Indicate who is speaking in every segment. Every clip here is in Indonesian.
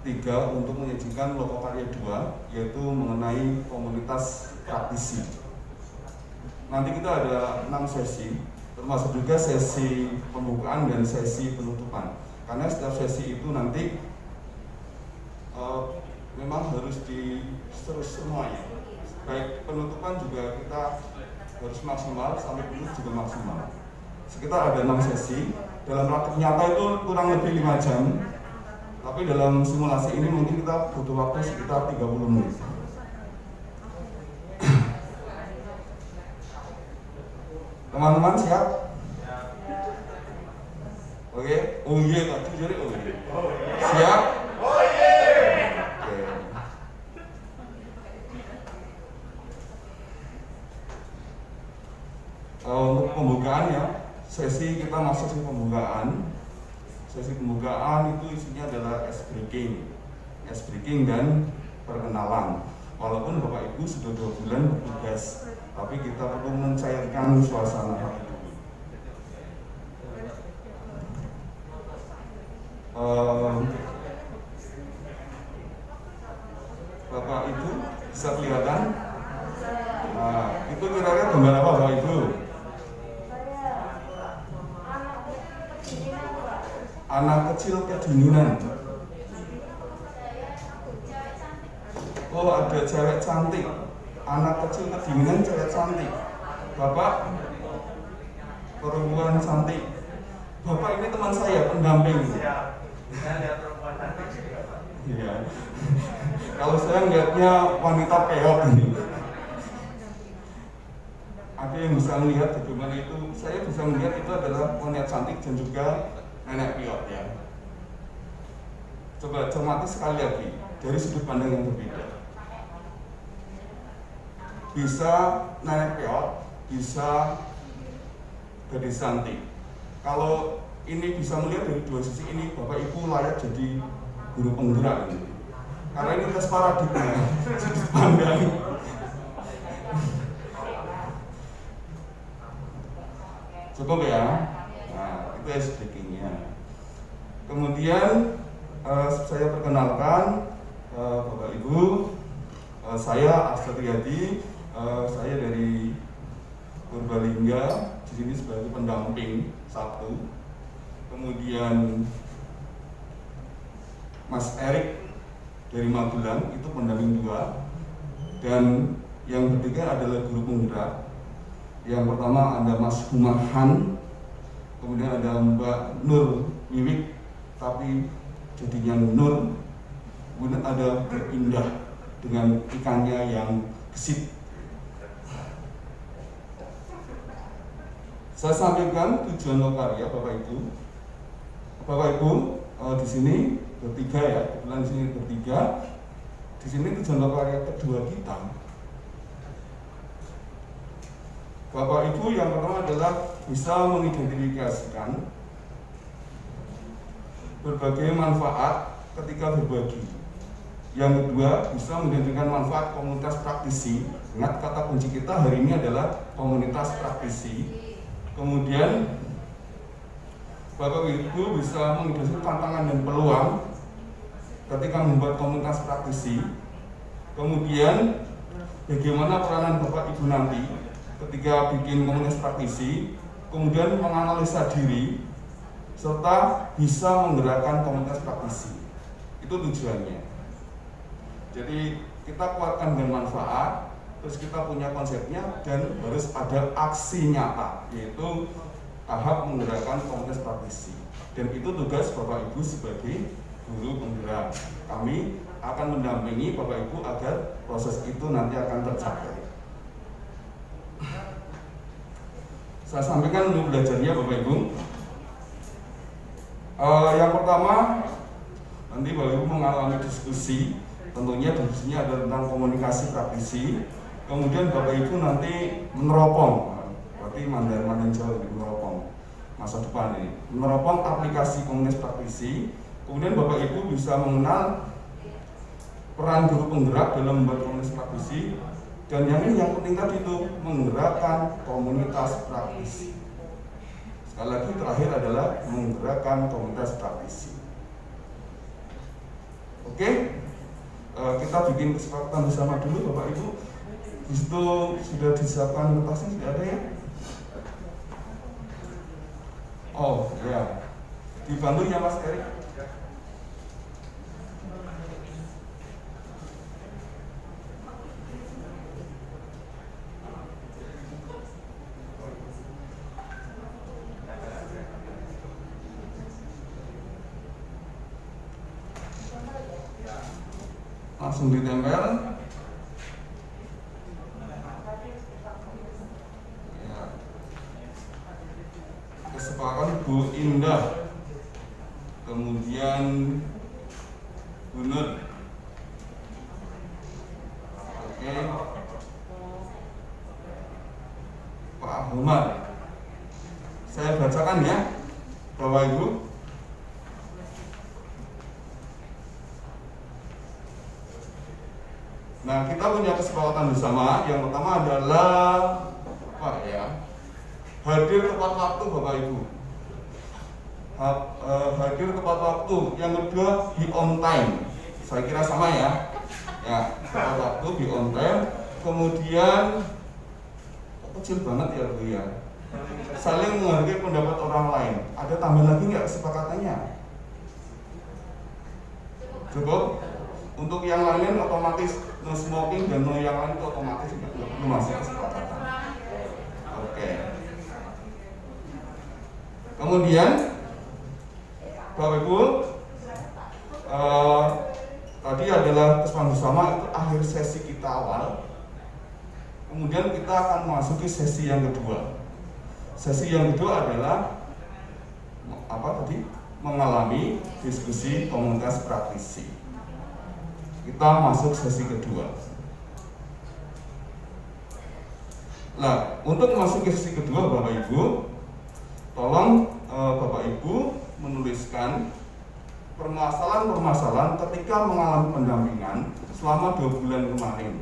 Speaker 1: 3 untuk menyajikan logo karya 2, yaitu mengenai komunitas praktisi. Nanti kita ada 6 sesi, termasuk juga sesi pembukaan dan sesi penutupan. Karena setiap sesi itu nanti memang harus terus semuanya. Baik penutupan juga kita harus maksimal, sampai penutup juga maksimal. Sekitar ada 6 sesi. Dalam praktik nyata itu kurang lebih 5 jam. Tapi dalam simulasi ini mungkin kita butuh waktu sekitar 30 menit. Teman-teman siap? Oke? Oh iya, tadi jadi oh iya. Siap? Oh iya. Oke. Untuk pembukaan ya, sesi kita masuk ke pembukaan. Sesi pembukaan itu isinya adalah ice breaking dan perkenalan. Walaupun Bapak Ibu sudah 2 bulan bertugas, tapi kita perlu mencairkan suasana hati dulu. Bapak Ibu bisa kelihatan? Nah, itu kira-kira gambar apa Bapak Ibu? Anak kecil kedinginan. Oh, ada cewek cantik. Anak kecil kedinginan, cewek cantik. Bapak perempuan cantik. Bapak ini teman saya, pendamping. Iya. Kalau saya ngeliatnya wanita peot ini. Ada yang bisa melihat bagaimana itu? Saya bisa melihat itu adalah wanita cantik dan juga nenek piot ya. Coba cermati sekali lagi dari sudut pandang yang berbeda. Bisa nenek piot, bisa gadis cantik. Kalau ini bisa melihat dari 2 sisi ini, Bapak Ibu layak jadi guru penggerak ini. Karena ini tes paradigma sudut pandang. Cukup ya. Nah, itu ice breaking-nya. Kemudian saya perkenalkan Bapak Ibu, saya Asad Riyadi, saya dari Purbalingga, di sini sebagai pendamping 1. Kemudian Mas Erik dari Magelang, itu pendamping 2. Dan yang ketiga adalah guru penggerak. Yang pertama ada Mas Humahan, kemudian ada Mbak Nur Wiwik, tapi jadinya Nur. Kemudian ada Indah dengan ikannya yang gesit. Saya sampaikan tujuan lokarya Bapak Ibu. Bapak Ibu di sini bertiga ya, kebetulan di sini bertiga. Di sini tujuan lokarya kedua kita. Bapak Ibu yang pertama adalah bisa mengidentifikasikan berbagai manfaat ketika berbagi. Yang kedua, bisa mengidentifikasikan manfaat komunitas praktisi. Ingat kata kunci kita hari ini adalah komunitas praktisi. Kemudian Bapak Ibu bisa mengidentifikasi tantangan dan peluang ketika membuat komunitas praktisi. Kemudian bagaimana peranan Bapak Ibu nanti ketika bikin komunitas praktisi, kemudian menganalisa diri, serta bisa menggerakkan komunitas praktisi. Itu tujuannya. Jadi kita kuatkan dengan manfaat, terus kita punya konsepnya, dan harus ada aksi nyata, yaitu tahap menggerakkan komunitas praktisi. Dan itu tugas Bapak Ibu sebagai guru penggerak. Kami akan mendampingi Bapak Ibu agar proses itu nanti akan tercapai. Saya sampaikan menu belajarnya Bapak Ibu. Yang pertama, nanti Bapak Ibu mengalami diskusi. Tentunya diskusinya ada tentang komunikasi praktisi. Kemudian Bapak Ibu nanti meneropong, berarti mandan Jawa ini meneropong masa depan ini, meneropong aplikasi komunitas praktisi. Kemudian Bapak Ibu bisa mengenal peran guru penggerak dalam membuat komunitas praktisi. Dan yang ini yang penting tadi itu menggerakkan komunitas praktisi. Sekali lagi terakhir adalah menggerakkan komunitas praktisi. Oke, kita bikin kesepakatan bersama dulu Bapak Ibu. Di situ sudah disiapkan kertasnya, sudah ada ya? Oh ya, dibantu ya Mas Erik. Langsung ditempel. Kesepakatan Bu Indah, kemudian Bu Nur. Oke, Pak Ahmad. Saya bacakan ya, Bapak Ibu. Nah, kita punya kesepakatan bersama. Yang pertama adalah apa ya? Hadir tepat waktu Bapak Ibu. Hadir tepat waktu. Yang kedua, be on time. Saya kira sama ya. Ya, tepat waktu, be on time. Kemudian kecil banget ya Bu ya. Saling menghargai pendapat orang lain. Ada tambahan lagi nggak kesepakatannya? Cukup? Untuk yang lain otomatis no smoking dan no yang lain itu otomatis juga perlu masuk kesepakatan. Oke. Kemudian Bapak Ibu, tadi adalah kesepakatan bersama, itu akhir sesi kita awal. Kemudian kita akan memasuki sesi yang kedua. Sesi yang kedua adalah apa tadi? Mengalami diskusi komunitas praktisi. Kita masuk sesi kedua. Nah, untuk masuk ke sesi kedua Bapak Ibu, tolong Bapak Ibu menuliskan permasalahan-permasalahan ketika mengalami pendampingan selama 2 bulan kemarin.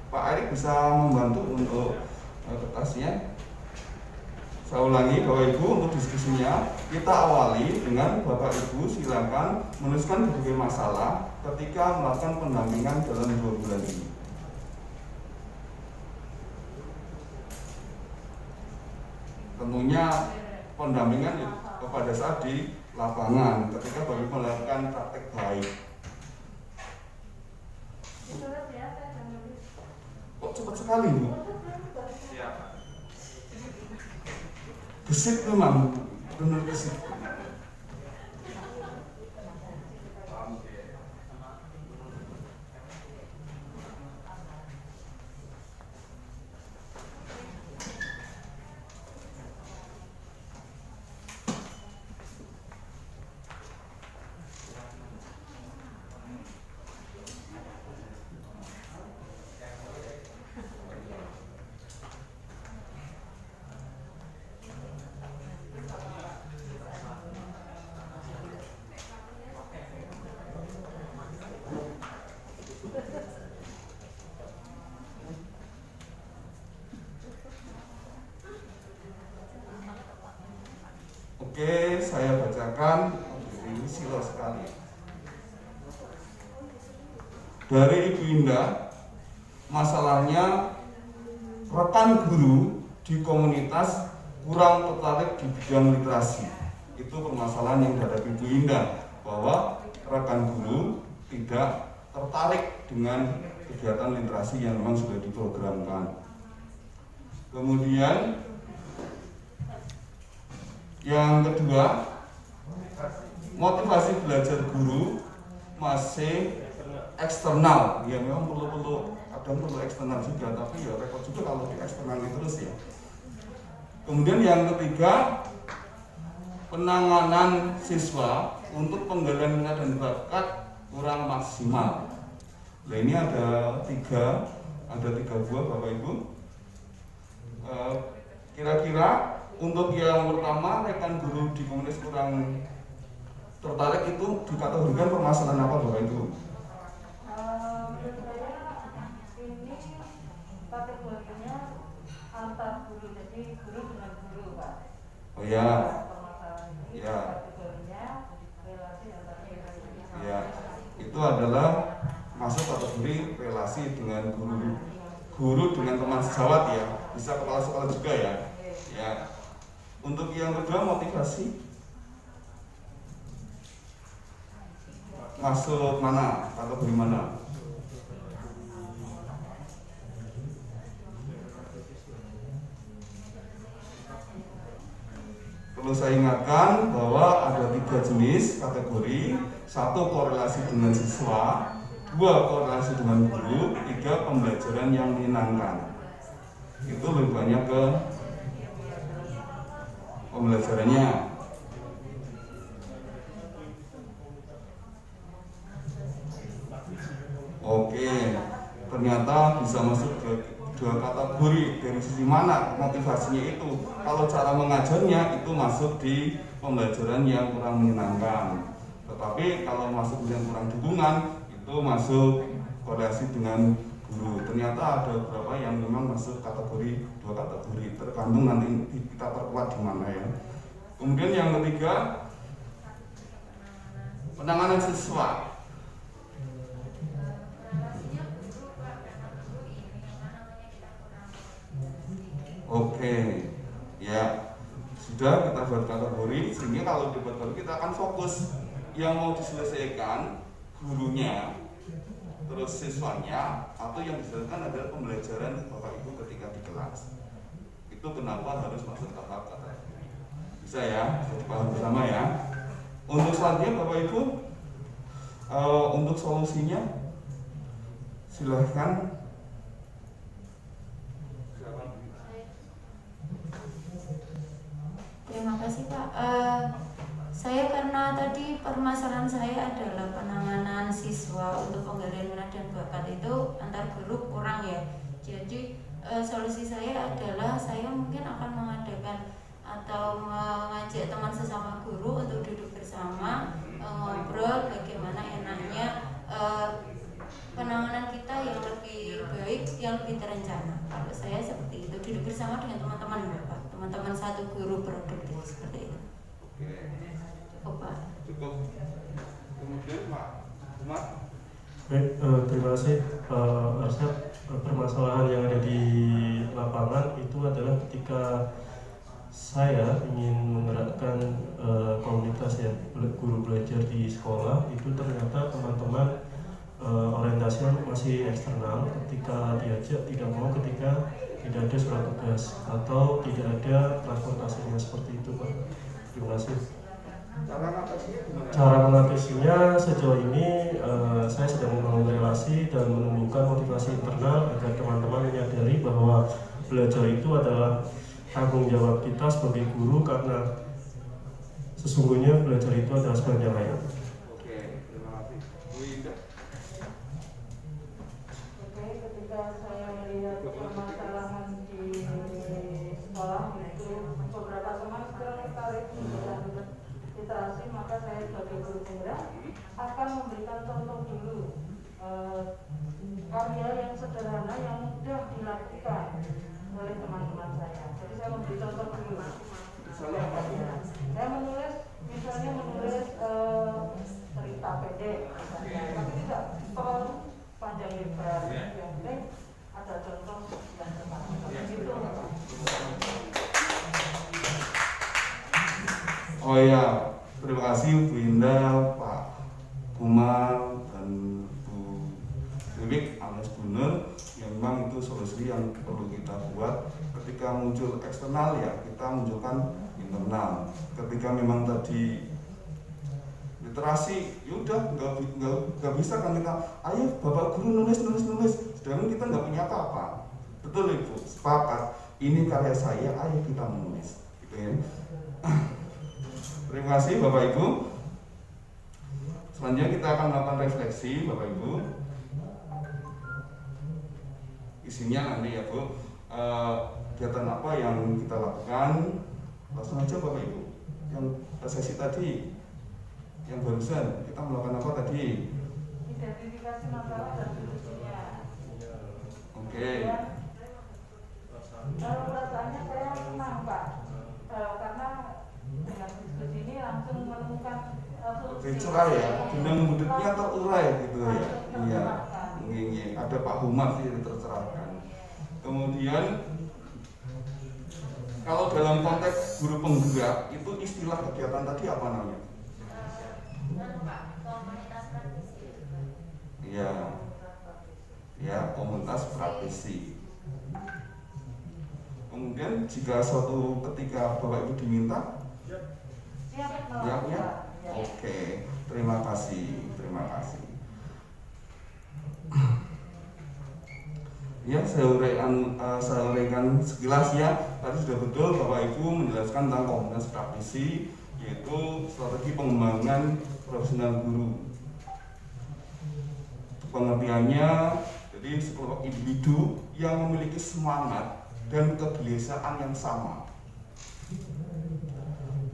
Speaker 1: Pak Erik bisa membantu untuk kertasnya. Saya ulangi Bapak Ibu, untuk diskusinya kita awali dengan Bapak Ibu silakan menuliskan berbagai masalah ketika melakukan pendampingan dalam 2 bulan ini. Tentunya pendampingan kepada saat di lapangan ketika Bapak Ibu melakukan praktek baik. Kok cepat sekali Bu? Gesit memang, benar gesit. Oke, saya bacakan. Ini silo sekali. Dari Ibu Indah, masalahnya rekan guru di komunitas kurang tertarik di bidang literasi. Itu permasalahan yang dihadapi Ibu Indah, bahwa rekan guru tidak tertarik dengan kegiatan literasi yang memang sudah diprogramkan. Kemudian yang kedua, motivasi belajar guru masih eksternal. Ya memang perlu eksternal juga, tapi ya repot juga kalau di eksternal terus ya. Kemudian yang ketiga, penanganan siswa untuk penggalian minat dan bakat kurang maksimal. Nah ini ada tiga buah Bapak Ibu. Kira-kira untuk yang pertama, rekan guru di komunitas kurang tertarik itu dikategorikan permasalahan apa Bapak Ibu?
Speaker 2: Menurut saya ini kategorinya antar guru, jadi guru dengan guru Pak.
Speaker 1: Oh ya.
Speaker 2: Permasalahan ini
Speaker 1: Ya.
Speaker 2: kategorinya
Speaker 1: itu adalah masuk kategori relasi dengan guru dengan teman sejawat ya, bisa kepala sekolah juga ya. Ya. Untuk yang kedua motivasi masuk mana? Kategori mana? Perlu saya ingatkan bahwa ada 3 jenis kategori. 1 korelasi dengan siswa, 2 korelasi dengan guru, 3 pembelajaran yang menyenangkan. Itu lebih banyak ke pembelajarannya. Oke, ternyata bisa masuk ke 2 kategori. Dari sisi mana motivasinya itu? Kalau cara mengajarnya itu masuk di pembelajaran yang kurang menyenangkan. Tetapi kalau masuk dengan kurang dukungan itu masuk korelasi dengan guru. Ternyata ada beberapa yang memang masuk kategori 2 kategori, tergantung nanti kita perkuat di mana ya. Kemudian yang ketiga, penanganan siswa. Oke, ya sudah kita buat kategori, sehingga kalau dibuat kategori kita akan fokus yang mau diselesaikan gurunya, terus siswanya, atau yang diselesaikan adalah pembelajaran Bapak Ibu ketika di kelas. Itu kenapa harus masuk tahap kategori. Bisa ya, bisa dipahami bersama ya. Untuk selanjutnya Bapak Ibu, untuk solusinya silahkan.
Speaker 3: Terima kasih Pak. Saya karena tadi permasalahan saya adalah penanganan siswa untuk penggalian minat dan bakat itu antar guru kurang ya. Jadi solusi saya adalah saya mungkin akan mengadakan atau mengajak teman sesama guru untuk duduk bersama, ngobrol bagaimana enaknya penanganan kita yang lebih baik, yang lebih terencana. Kalau saya seperti itu, duduk bersama dengan teman-teman Bapak, teman-teman satu guru produktif seperti itu.
Speaker 1: Oke.
Speaker 3: Cukup Pak.
Speaker 1: Cukup. Kemudian Pak Umar.
Speaker 4: Baik, terima kasih Arsyad. Permasalahan yang ada di lapangan itu adalah ketika saya ingin menggerakkan komunitas ya, guru belajar di sekolah, itu ternyata teman-teman orientasinya masih eksternal. Ketika diajak tidak mau, ketika tidak ada surat tugas atau tidak ada transportasinya, seperti itu Pak. Terima kasih. Cara mengatasinya sejauh ini saya sedang membangun relasi dan menumbuhkan motivasi internal agar teman-teman menyadari bahwa belajar itu adalah tanggung jawab kita sebagai guru, karena sesungguhnya belajar itu adalah sebagian lain.
Speaker 1: Oke, terima kasih. Bu Indah.
Speaker 2: Oke, ketika saya melihat permasalahan di sekolah itu beberapa teman sekarang tertarik dengan literasi, maka saya sebagai guru penggerak akan memberikan contoh dulu karya yang sederhana yang mudah dilakukan oleh teman-teman saya. Jadi saya memberi contoh dulu.
Speaker 1: Misalnya apa?
Speaker 2: Saya misalnya menulis cerita pendek, misalnya, tapi tidak terlalu panjang lebar. Yang penting ada contoh yang tepat. Gitu.
Speaker 1: Oh ya, terima kasih Bu Indah, Pak Umar, dan Bu Wiwik alias Bu Nur. Yang memang itu solusi yang perlu kita buat. Ketika muncul eksternal ya kita munculkan internal. Ketika memang tadi literasi, yaudah nggak bisa kan kita, ayo Bapak Guru nulis, sedangkan kita nggak punya apa-apa. Betul Ibu, sepakat. Ini karya saya, ayo kita menulis. Gitu ya. Terima kasih Bapak Ibu. Selanjutnya kita akan melakukan refleksi Bapak Ibu. Isinya nanti ya Bu, kegiatan apa yang kita lakukan. Langsung aja Bapak Ibu. Yang sesi tadi, yang barusan kita melakukan apa tadi?
Speaker 2: Identifikasi masalah dan solusinya.
Speaker 1: Oke.
Speaker 2: Kalau perasaannya saya senang Pak, karena dengan diskusi ini langsung menemukan
Speaker 1: lebih cerah ya, benang budetnya terurai gitu ya. Iya, ada Pak Humas sih tercerahkan. Kemudian kalau dalam konteks guru penggerak itu istilah kegiatan tadi apa namanya? Iya, ya komunitas praktisi. Kemudian jika suatu ketika Bapak Ibu diminta, siap ya? Oke, terima kasih. Ya, saya uraikan sekilas ya. Tadi sudah betul Bapak Ibu menjelaskan tentang komunitas praktisi, yaitu strategi pengembangan profesional guru. Pengertiannya, jadi sekelompok individu yang memiliki semangat dan kegelisahan yang sama.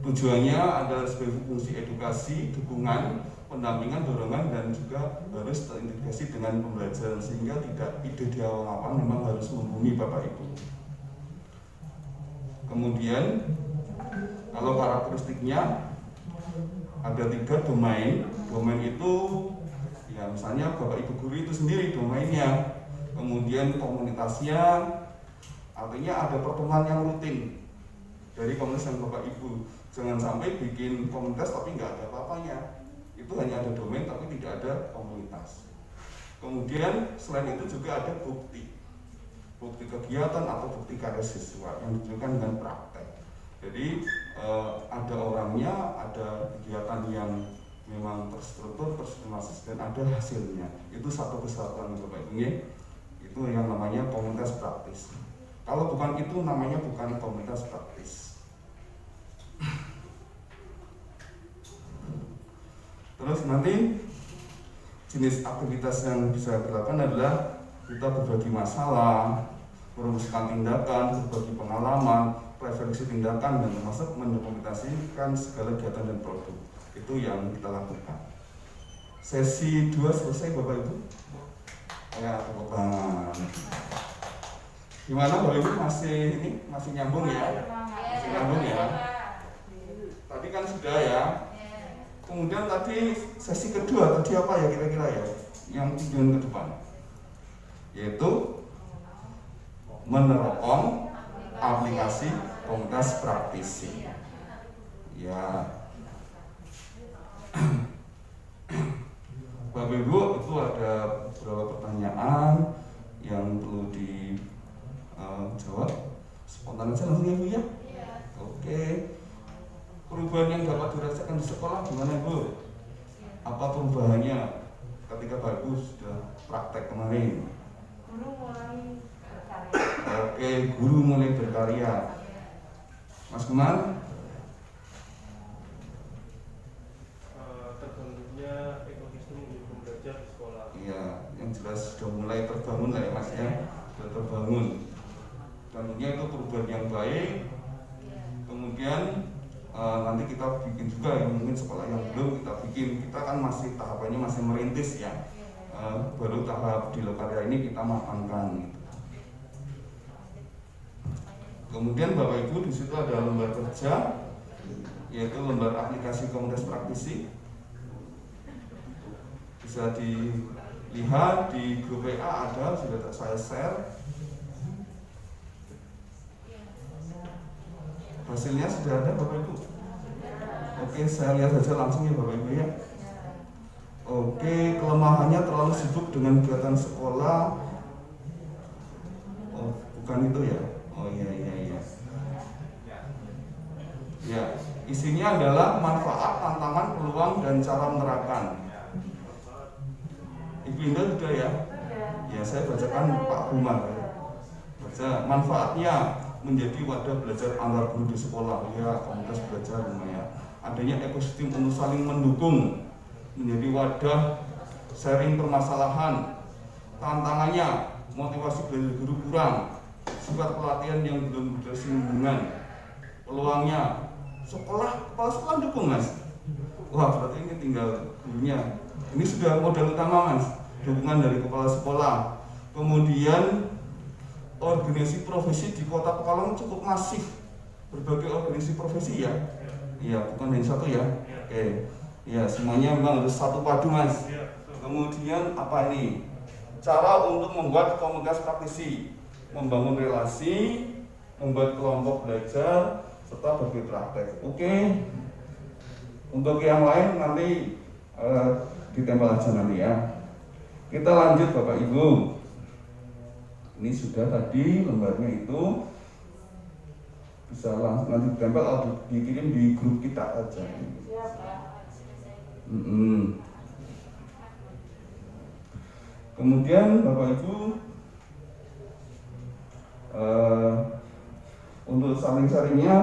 Speaker 1: Tujuannya adalah sebagai fungsi edukasi, dukungan, pendampingan, dorongan, dan juga harus terintegrasi dengan pembelajaran sehingga tidak ide di awal-awal memang harus membumi Bapak Ibu. Kemudian kalau karakteristiknya ada 3 domain. Domain itu ya misalnya Bapak Ibu guru itu sendiri domainnya. Kemudian komunitasnya, artinya ada pertemuan yang rutin dari komunitas yang Bapak Ibu. Jangan sampai bikin komunitas tapi nggak ada apa-apanya. Itu hanya ada domain tapi tidak ada komunitas. Kemudian selain itu juga ada bukti kegiatan atau bukti karya siswa yang ditunjukkan dengan praktek. Jadi ada orangnya, ada kegiatan yang memang terstruktur, tersistematis, dan ada hasilnya. Itu satu kesatuan Bapak Ibu. Itu yang namanya komunitas praktis. Kalau bukan itu namanya bukan komunitas praktis. Terus nanti jenis aktivitas yang bisa dilakukan adalah kita berbagi masalah, merumuskan tindakan, berbagi pengalaman, refleksi tindakan, dan termasuk mendokumentasikan segala kegiatan dan produk. Itu yang kita lakukan. Sesi 2 selesai Bapak Ibu? Ya, tepuk tangan. Gimana Bapak Ibu masih nyambung ya? Masih nyambung ya? Tadi kan sudah ya. Kemudian tadi sesi kedua tadi apa ya kira-kira ya? Yang tujuan ke depan, yaitu meneropong aplikasi komunitas praktisi. Ya, Bapak Ibu itu ada beberapa pertanyaan yang perlu dijawab. Spontan aja langsung ya Bu ya. Oke. Perubahan yang dapat dirasakan di sekolah gimana Bu? Apa perubahannya ketika Bapak Ibu sudah praktek kemarin?
Speaker 2: Guru mulai berkarya.
Speaker 1: Oke, guru mulai berkarya. Mas Kumar?
Speaker 4: Terbentuknya ekosistem guru pembelajar di sekolah.
Speaker 1: Iya, yang jelas sudah mulai terbangun lah ya Mas ya. Sudah terbangun. Tentunya itu perubahan yang baik. Kemudian nanti kita bikin juga yang mungkin sekolah yang belum kita bikin. Kita kan masih tahapannya masih merintis ya. Baru tahap di lokarya ini kita matangkan gitu. Kemudian Bapak Ibu di situ ada lembar kerja, yaitu lembar aplikasi komunitas praktisi. Bisa dilihat di grup WA ada, sudah saya share. Hasilnya sudah ada Bapak Ibu. Oke, saya lihat saja langsung ya Bapak Ibu ya. Oke, kelemahannya terlalu sibuk dengan kegiatan sekolah. Oh, bukan itu ya. Oh iya. Ya, isinya adalah manfaat, tantangan, peluang, dan cara menerapkan. Ibu Indah sudah ya? Ya, saya bacakan Pak Umar. Baca manfaatnya menjadi wadah belajar antar guru di sekolah. Ya, komunitas belajar lumayan. Adanya ekosistem untuk saling mendukung, menjadi wadah sharing permasalahan. Tantangannya motivasi belajar guru kurang, sifat pelatihan yang belum berkesinambungan. Peluangnya kepala sekolah dukung Mas. Wah, berarti ini tinggal gurunya. Ini sudah modal utama Mas, dukungan dari kepala sekolah. Kemudian organisasi profesi di Kota Pekalongan cukup masif, berbagai organisasi profesi ya. Iya, bukan hanya satu ya. Oke. Ya, semuanya memang harus satu padu, Mas. Kemudian apa ini? Cara untuk membuat komunitas praktisi, membangun relasi, membuat kelompok belajar, serta berbagi praktek. Oke. Untuk yang lain nanti ditempel aja nanti ya. Kita lanjut Bapak Ibu. Ini sudah tadi lembarnya itu bisa langsung nanti ditempel atau dikirim di grup kita aja. Kemudian Bapak Ibu untuk saling-saringnya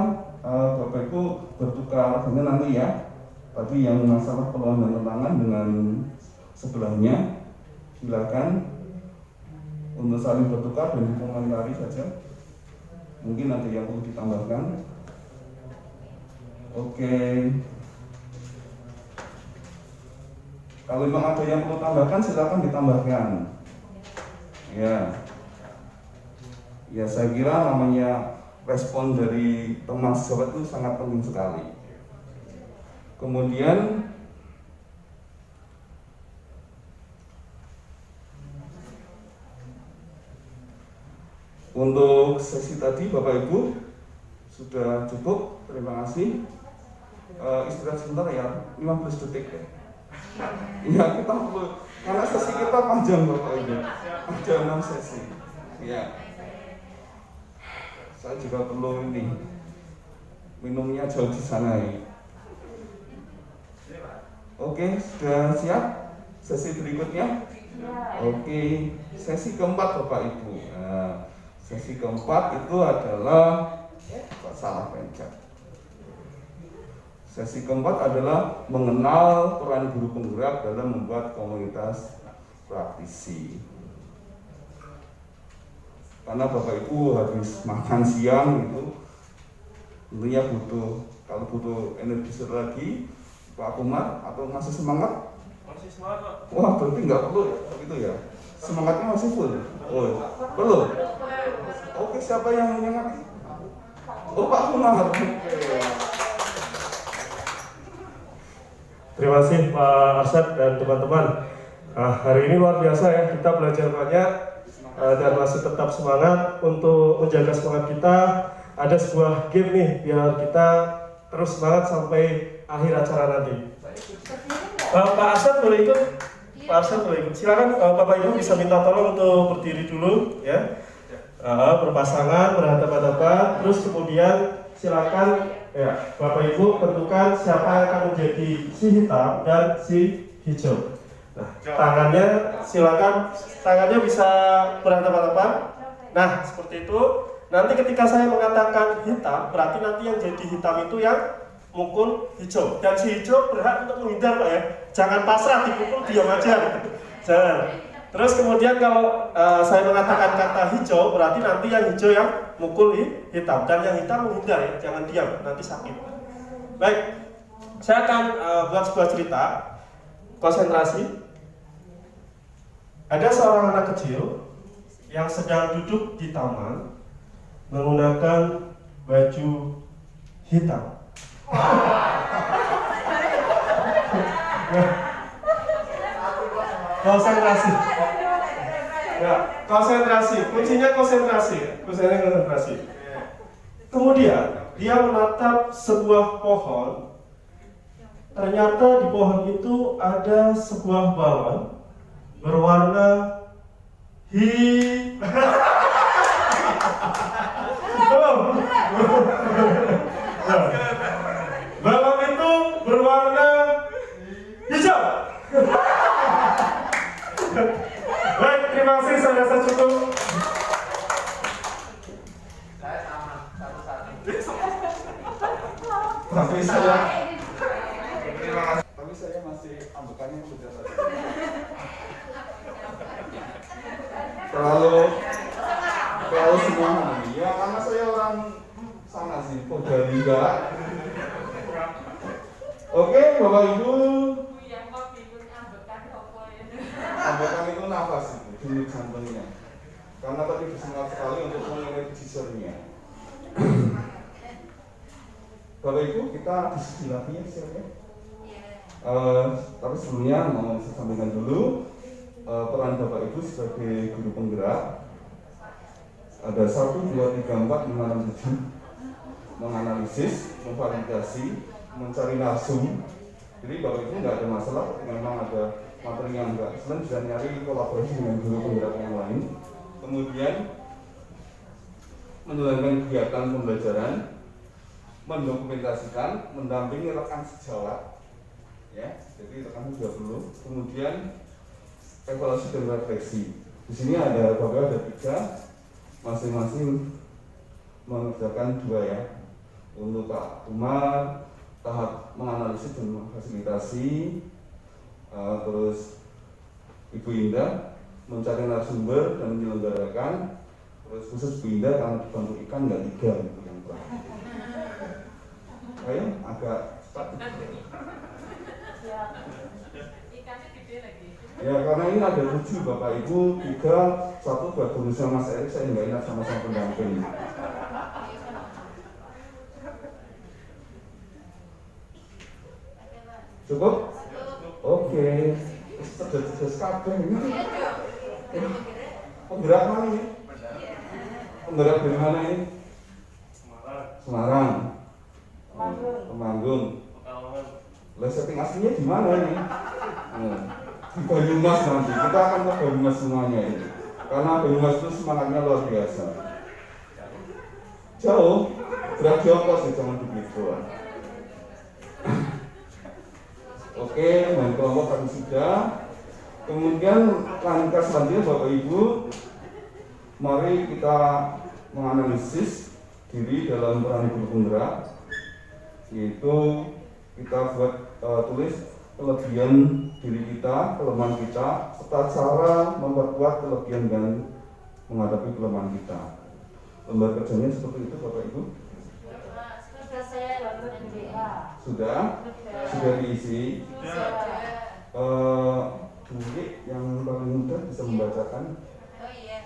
Speaker 1: Bapak Ibu bertukar dengan nanti ya. Tadi yang masalah peluang dan tantangan dengan sebelahnya, silakan untuk saling bertukar dan dikomentari saja. Mungkin ada yang perlu ditambahkan. Oke. Kalau memang ada yang perlu tambahkan, silakan ditambahkan. Ya. Ya, saya kira namanya respon dari teman sejawat itu sangat penting sekali. Kemudian untuk sesi tadi Bapak Ibu sudah cukup, terima kasih. Istirahat sebentar ya, 15 detik ya. Ya, kita perlu, karena sesi kita panjang Bapak Ibu, ada 6 sesi. Ya, saya juga perlu ini minumnya jauh di sana ya. Oke, sudah siap? Sesi berikutnya? Oke, sesi keempat Bapak Ibu. Nah, sesi keempat itu adalah salah pencet. Sesi keempat adalah mengenal peran guru penggerak dalam membuat komunitas praktisi. Karena Bapak Ibu habis makan siang itu tentunya kalau butuh energi lagi, Pak Kumar atau masih semangat?
Speaker 4: Masih semangat, Pak.
Speaker 1: Wah, berarti nggak perlu ya, gitu ya? Semangatnya masih full? Oh, perlu? Oke, siapa yang menyemangati? Oh, Pak Kumar.
Speaker 4: Terima kasih Pak Arsyad dan teman-teman. Hari ini luar biasa ya, kita belajar banyak dan masih tetap semangat. Untuk menjaga semangat kita, ada sebuah game nih, biar kita terus semangat sampai akhir acara nanti. Pak Arsyad boleh ikut? Pak Arsyad boleh ikut. Silakan Bapak Ibu bisa minta tolong untuk berdiri dulu ya. Berpasangan, berhadapan-hadapan. Terus kemudian silakan ya Bapak Ibu tentukan siapa yang akan menjadi si hitam dan si hijau. Nah, tangannya bisa berhadapan-hadapan. Nah, seperti itu. Nanti ketika saya mengatakan hitam, berarti nanti yang jadi hitam itu yang mukul hijau, dan si hijau berhak untuk menghindar Pak ya. Jangan pasrah dipukul, diam aja. Jangan. Terus kemudian kalau saya mengatakan kata hijau, berarti nanti yang hijau yang mukul hitam, dan yang hitam menghindar ya, jangan diam, nanti sakit. Baik, saya akan buat sebuah cerita. Konsentrasi. Ada seorang anak kecil yang sedang duduk di taman menggunakan baju hitam. Konsentrasi. Ya, konsentrasi. Kuncinya konsentrasi. Kemudian dia menatap sebuah pohon. Ternyata di pohon itu ada sebuah balon berwarna balon itu berwarna hijau. Baik, terima kasih, saya rasa cukup.
Speaker 5: Saya sama, satu-satu.
Speaker 1: Tapi saya masih ambekannya sudah tadi. Terlalu semua ya, karena saya orang sana sih, Kodaliga. Oke, Bapak Ibu. Ambekan itu nafas itu, denyut jantungnya. Karena tadi bersemangat sekali untuk mengenergisernya. Bapak Ibu, kita diskusi lagi ya, siapa? Tapi sebelumnya mau saya sampaikan dulu peran Bapak Ibu sebagai guru penggerak. Ada 1, 2, 3, 4, 5, 6, 7 menganalisis, memvalidasi, mencari narsum. Jadi Bapak Ibu nggak ada masalah ketika memang ada materi yang nggak selain bisa nyari kolaborasi dengan guru penggerak yang lain. Kemudian menjalankan kegiatan pembelajaran, mendokumentasikan, mendampingi rekan sejawat, ya, jadi rekan juga perlu. Kemudian evaluasi dan refleksi. Di sini ada Bapak ada 3, masing-masing mengerjakan 2 ya. Untuk Pak Umar tahap menganalisis dan memfasilitasi, terus Ibu Indah mencari narasumber dan menyelenggarakan. Terus khusus Bu Indah karena dibantu ikan nggak 3 gitu yang terakhir. Ayo agak cepat.
Speaker 2: Ikannya gede lagi.
Speaker 1: Ya karena ini ada 7 Bapak Ibu, 3, 1 buat bonusnya Mas Erik, saya nggak ingat sama-sama pendamping. Cukup? Oke. Terus kabeh ini. Penggerak mana ini? Penggerak dari mana ini? Semarang. Temanggung. Lah setting aslinya di mana ini? Di Banyumas nanti. Kita akan ke Banyumas semuanya ini. Karena Banyumas itu semangatnya luar biasa. Jauh, gerak jauh sih, jangan begitu. Oke, main kelompok tadi sudah. Kemudian langkah selanjutnya Bapak Ibu, mari kita menganalisis diri dalam peran guru penggerak, yaitu kita buat tulis kelebihan diri kita, kelemahan kita, serta cara memperkuat kelebihan dan menghadapi kelemahan kita. Lembar kerjanya seperti itu Bapak Ibu.
Speaker 2: Sudah saya MBA.
Speaker 1: Sudah diisi. Budi yang paling mudah bisa membacakan.
Speaker 3: Oh iya,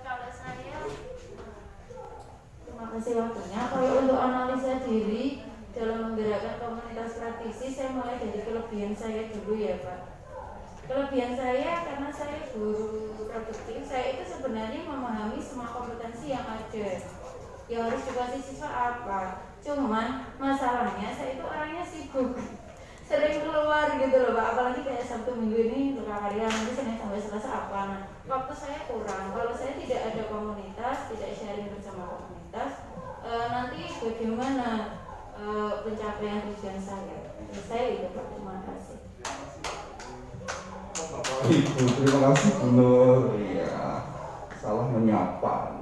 Speaker 3: kalau saya terima kasih waktunya. Kalau untuk analisa diri dalam menggerakkan komunitas praktisi, saya mulai dari kelebihan saya dulu ya Pak. Kelebihan saya karena saya guru produktif, saya itu sebenarnya memahami semua kompetensi yang ada. Yang harus dikasih siswa apa? Cuman masalahnya saya itu orangnya sibuk, sering keluar gitu loh Pak. Apalagi kayak Sabtu Minggu ini karya nanti Senin sampai Selasa apa. Nah, waktu saya kurang. Kalau saya tidak ada komunitas, tidak sharing bersama komunitas, nanti bagaimana pencapaian tujuan saya? Saya itu Pak. Terima kasih.
Speaker 1: Ibu, terima kasih Bu Nur. Iya, salah menyapa.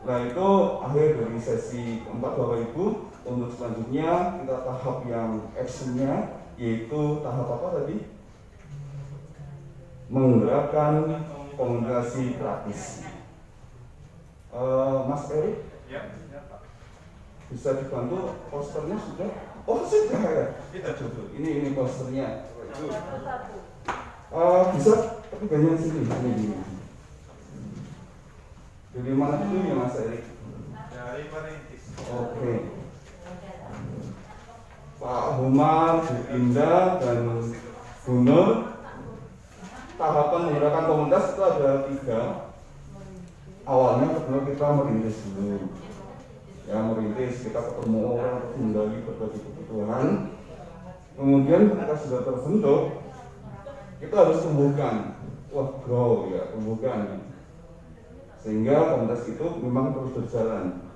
Speaker 1: Nah itu akhir dari sesi keempat Bapak Ibu. Untuk selanjutnya kita tahap yang actionnya, yaitu tahap apa tadi? Menggerakkan komunikasi praktis. Mas Erik, bisa dibantu posternya sudah? Oh sudah ya. Kita coba. Ini posternya. Bisa tapi banyak sini. Ini. Dari mana dulu ya Mas Erik?
Speaker 5: Dari Perintis.
Speaker 1: Oke. Pak Umar, Bu Indah, dan Bu Nur. Tahapan menggerakkan komunitas itu ada 3. Awalnya pertama kita merintis dulu. Ya merintis, kita ketemu orang, menggali berbagai kebutuhan. Kemudian ketika sudah terbentuk, kita harus tumbuhkan. Wah, grow ya, tumbuhkan. Sehingga komunitas itu memang terus berjalan.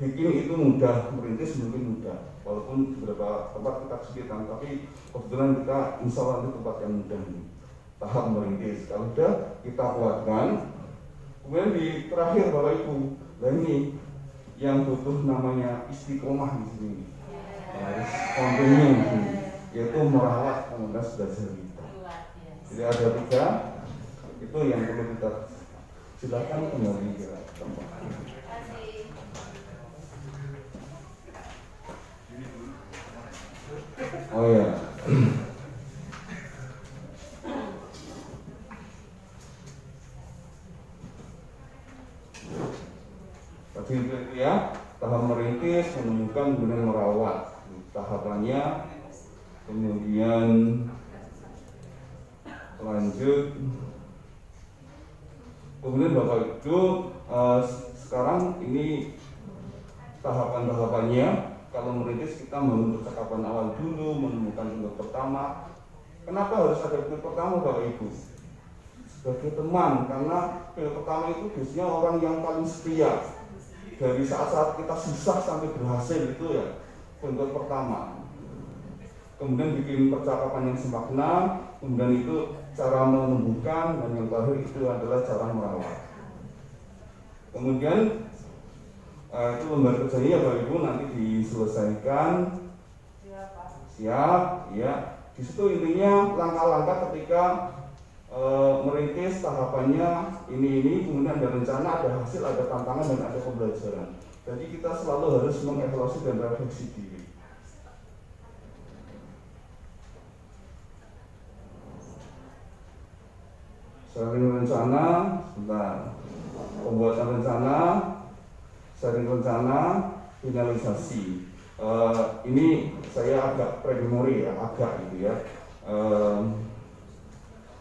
Speaker 1: Bikin itu mudah, merintis mungkin mudah. Walaupun beberapa tempat kita kesulitan, tapi kebetulan kita insya Allah itu tempat yang mudah nih. Tahap merintis, kalau sudah kita kuatkan. Kemudian di terakhir Bapak Ibu, nah ini yang butuh namanya istiqomah di sini. Harus continue di sini, yaitu merawat komunitas belajar kita. Jadi ada 3, itu yang perlu kita. Silakan kembali ke tempat. Oh ya. Tadi itu ya, tahap merintis, menemukan, kemudian merawat. Tahapannya Kemudian lanjut. Kemudian Bapak Ibu, sekarang ini tahapan-tahapannya. Kalau merintis kita membentuk percakapan awal dulu, menemukan bentuk pertama. Kenapa harus ada bentuk pertama Bapak Ibu? Sebagai teman, karena bentuk pertama itu biasanya orang yang paling setia. Dari saat-saat kita susah sampai berhasil itu ya bentuk pertama. Kemudian bikin percakapan yang semakna, kemudian itu cara menumbuhkan, dan yang terakhir itu adalah cara merawat. Kemudian itu lembar kerjanya ya Bapak Ibu nanti diselesaikan. Siap, ya. Di situ intinya langkah-langkah ketika merintis tahapannya ini, kemudian ada rencana, ada hasil, ada tantangan, dan ada pembelajaran. Jadi kita selalu harus mengevaluasi dan refleksi diri. Sharing rencana, sebentar. Pembuatan rencana, sharing rencana, finalisasi. Ini saya agak preliminary ya, agak gitu ya.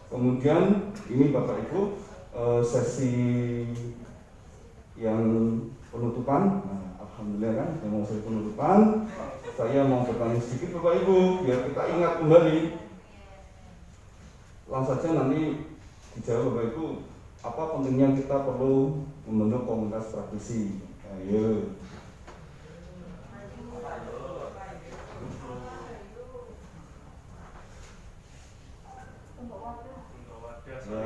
Speaker 1: Kemudian ini Bapak Ibu sesi yang penutupan. Nah, alhamdulillah kan, saya mau sesi penutupan. Saya mau bertanya sedikit Bapak Ibu, biar kita ingat kembali. Langsung saja nanti dijawab Bapak Ibu, apa pentingnya kita perlu membentuk komunitas praktisi. Ayo. Ya,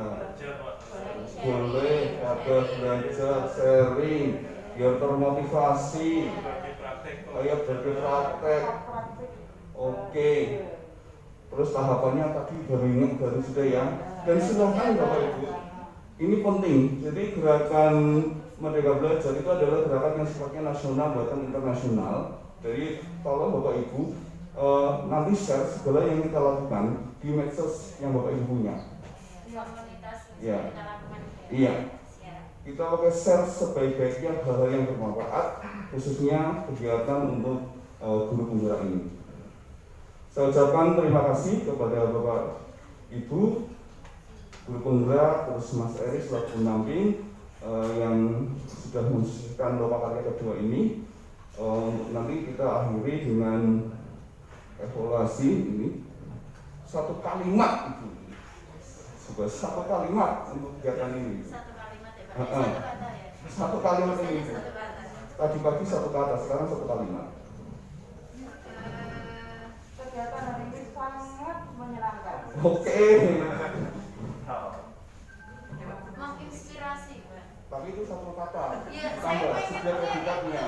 Speaker 1: boleh ada belajar, sharing, biar termotivasi, kayak praktek. Oke. Terus tahapannya tadi baru sudah ya. Dan silakan Bapak Ibu. Ini penting. Jadi gerakan Merdeka Belajar itu adalah gerakan yang sifatnya nasional bahkan internasional. Jadi tolong Bapak Ibu nanti share segala yang kita lakukan di medsos yang Bapak Ibu punya. Ya. Iya. Kita pakai share sebaik-baiknya hal-hal yang bermanfaat, khususnya kegiatan untuk guru penggerak ini. Saya ucapkan terima kasih kepada Bapak Ibu guru penggerak, terus Mas Eri selaku pendamping yang sudah mensukseskan lomba karya kedua ini. Nanti kita akhiri dengan evaluasi ini. Satu kalimat itu, sebuah satu kalimat untuk kegiatan ini.
Speaker 3: Satu kalimat ya Pak? Satu kata ya?
Speaker 1: Satu kalimat ini.
Speaker 3: Satu kata.
Speaker 1: Tadi pagi satu kata, sekarang satu kalimat.
Speaker 2: Kegiatan hari ini sangat menyenangkan.
Speaker 1: Oke.
Speaker 3: Menginspirasi Pak.
Speaker 1: Tapi itu satu kata.
Speaker 3: Iya, saya
Speaker 1: Tambah
Speaker 3: pengen
Speaker 1: setiap
Speaker 3: kayak
Speaker 1: predikatnya.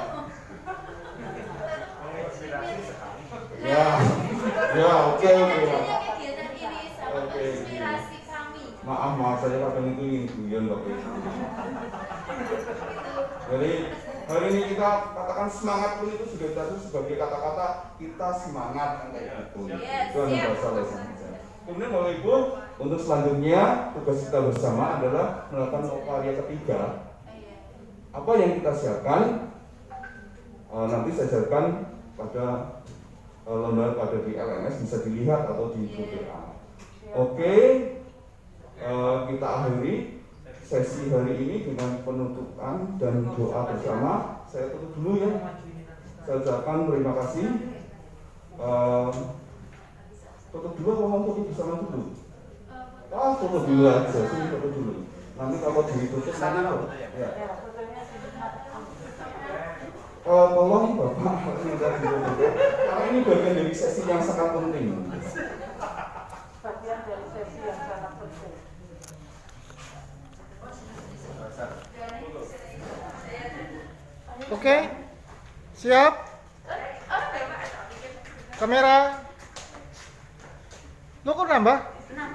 Speaker 5: Menginspirasi sekali.
Speaker 1: Ya, ya, oke.
Speaker 3: Jadinya kegiatan ini sangat
Speaker 1: Oke.
Speaker 3: menginspirasi kami.
Speaker 1: Maaf, saya kadang itu ingin guyon Bapak Ibu. Jadi hari ini kita katakan semangat pun itu sudah tadi sebagai kata-kata kita semangat kan kayak gitu.
Speaker 3: Yes,
Speaker 1: Itu ada
Speaker 3: siap.
Speaker 1: bahasa lainnya. Kemudian Bapak Ibu, untuk selanjutnya tugas kita bersama adalah melakukan karya ketiga. Apa yang kita siapkan? Nanti saya siapkan pada lembar pada di LMS, bisa dilihat atau di WA. Oke, kita akhiri sesi hari ini dengan penutupan dan doa bersama. Saya tutup dulu ya. Saya ucapkan terima kasih. Tutup dulu atau mau tutup bersama dulu? Tutup dulu aja, sini tutup dulu. Nanti kalau ditutup nanti ya. Tolong Bapak minta ditutup karena ini bagian dari sesi yang sangat penting.
Speaker 2: Bagian dari sesi yang sangat penting.
Speaker 6: Oke, siap. Kamera. Lo kok nambah?
Speaker 3: Nah,